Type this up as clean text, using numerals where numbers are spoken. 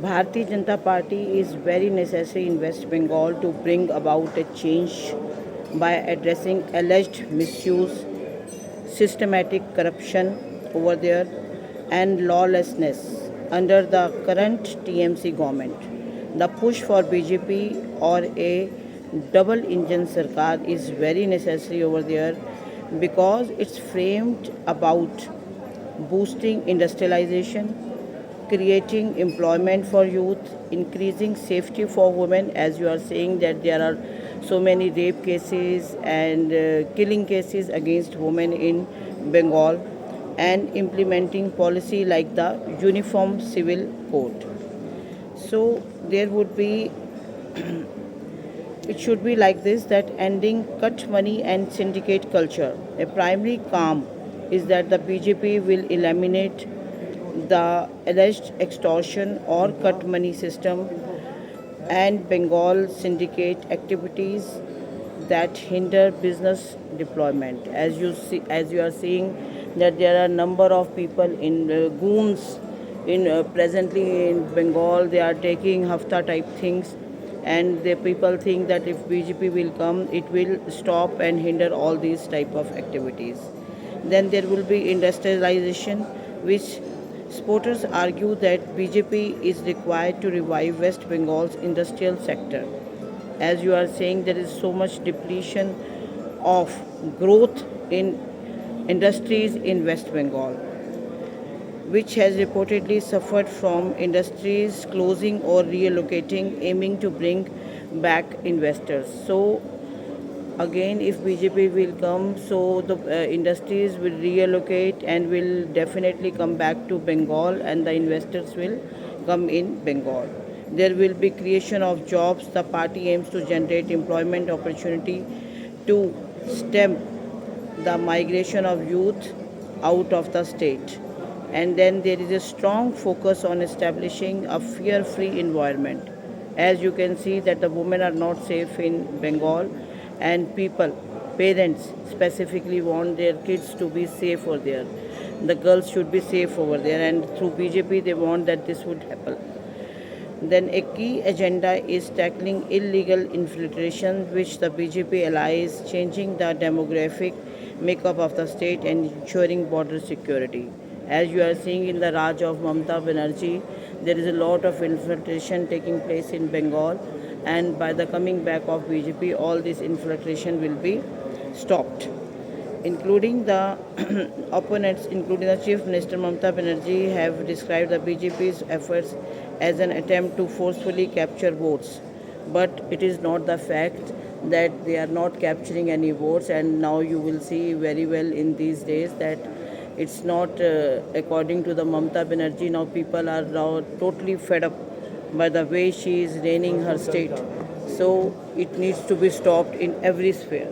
Bharatiya Janata Party is very necessary in West Bengal to bring about a change by addressing alleged misuse, systematic corruption over there, and lawlessness under the current TMC government. The push for BJP or a double engine Sarkar is very necessary over there because it's framed about boosting industrialization, creating employment for youth, increasing safety for women, as you are saying that there are so many rape cases and killing cases against women in Bengal, and implementing policy like the Uniform Civil Code. So there would be, it should be like this, that ending cut money and syndicate culture. A primary calm is that the BJP will eliminate the alleged extortion or cut money system and Bengal syndicate activities that hinder business deployment. As you are seeing, that there are a number of people in goons in presently in Bengal. They are taking hafta type things, and the people think that if BJP will come, it will stop and hinder all these type of activities. Then there will be industrialization, which supporters argue that BJP is required to revive West Bengal's industrial sector. As you are saying, there is so much depletion of growth in industries in West Bengal, which has reportedly suffered from industries closing or relocating, aiming to bring back investors. So again, if BJP will come, so the industries will reallocate and will definitely come back to Bengal, and the investors will come in Bengal. There will be creation of jobs. The party aims to generate employment opportunity to stem the migration of youth out of the state. And then there is a strong focus on establishing a fear-free environment. As you can see that the women are not safe in Bengal, and parents specifically want their kids to be safe over there. The girls should be safe over there, and through BJP they want that this would happen. Then a key agenda is tackling illegal infiltration, which the BJP allies, changing the demographic makeup of the state and ensuring border security. As you are seeing in the Raj of Mamata Banerjee, there is a lot of infiltration taking place in Bengal, and by the coming back of BJP, all this infiltration will be stopped, including the opponents, including the Chief Minister Mamata Banerjee, have described the BJP's efforts as an attempt to forcefully capture votes. But it is not the fact that they are not capturing any votes, and now you will see very well in these days that it's not according to the Mamata Banerjee. Now people are now totally fed up by the way she is reigning her state. So it needs to be stopped in every sphere.